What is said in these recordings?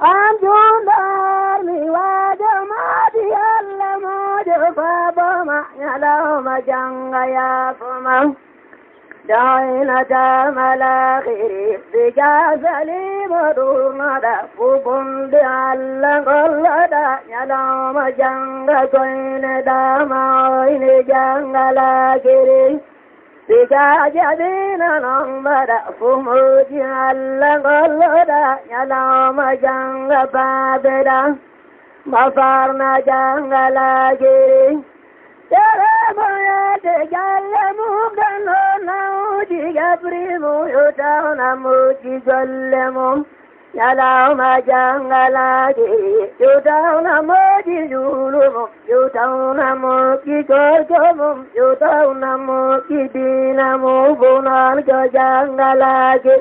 أنجون دارمي وجمادي اللموج فابما يلوم جنگ يافما دعينا جامل آخر بجازلي مدونا فبند على قلدا يلوم جنگ كوين دامعين جنگ آخر بجاجدين نمبر فموج على قلدا يلوم جنگ بابدا مفارنا جنگ آخر تجلموا كانوا جبرموا يتاونا موجي جلموا يلاوم جنگلاجي يتاونا موجي جولموا يتاونا موجي كركموا يتاونا موجي دينموا بنان جنگلاجي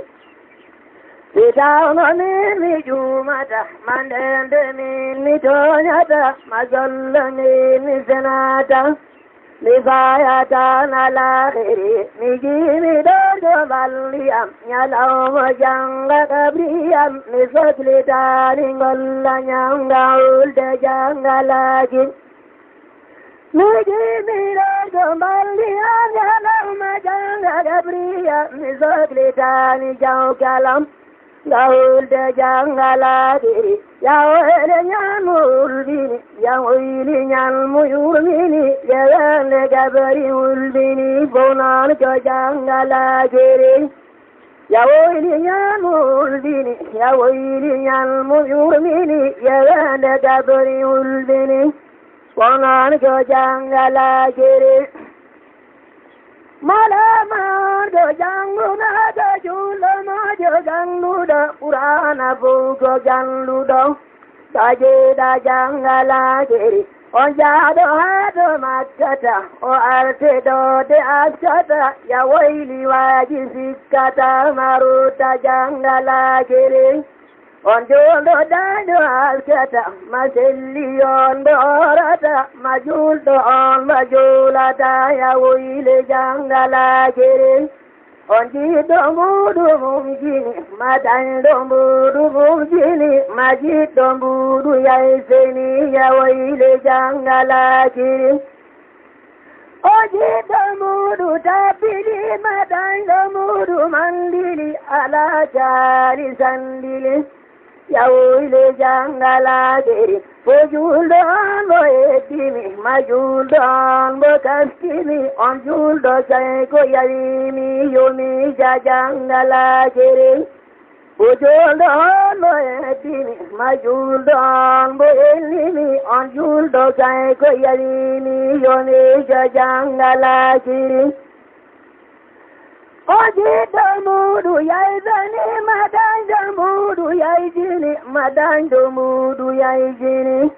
يتاونا مني جومتا من دند مني تونيتا مجل مني سناتا لفايتان الآخر نجيم دور باليام يلوم جنگ قبريام نسجل تاني قل نيانغول جنگ لاجين نجيم دور باليام يلوم جنگ قبريام نسجل تاني جو كلام قول جنگ لاجين يا ويل نيامول بيني يا ويل نيامول بيني يا لجبري ولبيني بونان جنگ لاجين يا ويل نيامول بيني يا ويل نيامول بيني يا لجبري ولبيني بونان جنگ لاجين malaman do janguna do julama do janguda purana bugo jangudo taje da jangala geri on jado hado makata o arte do de askata ya waili waji sikata maruta jangala geri on jondo dando askata masellion do orata majuldo on majulata ya waili jangala geri on jido mudu mumjini madando mudu mumjini majido mudu yaiseni ya waili jangala geri on jido mudu tapili madando mudu mandili ala jali sandili ya waili jangala geri fojuldo bo edimi majuldo bo kastimi on juldo jaiko yalimi yomi jangala geri fojuldo bo edimi majuldo bo elimi on juldo jaiko yalimi yomi jangala geri Ojito mudu yaizani madando mudu yaizini madando mudu yaizini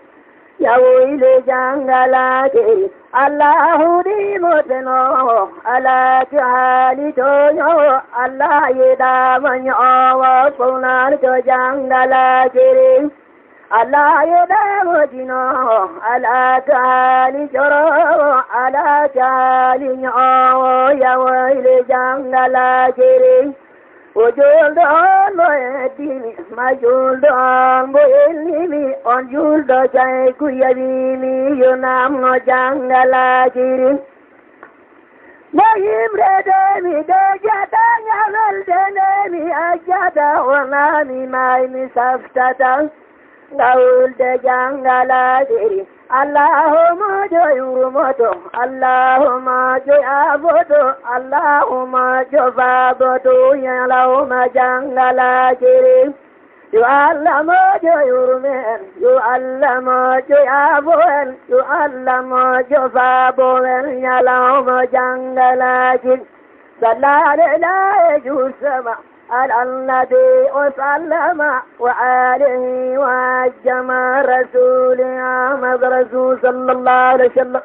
ya waile jangala geri Allahu di moteno ala jali toyo Allah yeda manyo wa punar jo jangala geri Allah yeda motino ala jali joro ala jali nyo ya waile jangala geri ojuldo mo edimi majuldo mo elimi on juldo jay kuyabimi yonam no jangala giri no imre demi de jata nyavel demi ajada wanami mai mi saftata gaul de jangala giri Allahumma joyurumoto Allahumma joyaboto Allahumma jofaboto yalawma jangala giri yu allamo joyurumen yu allamo joyaboen yu allamo jofaboen yalawma jangala giri sallallahu alayhi wa على النبي وسلم وآله وجمع رسول أحمد رسول صلى الله عليه وسلم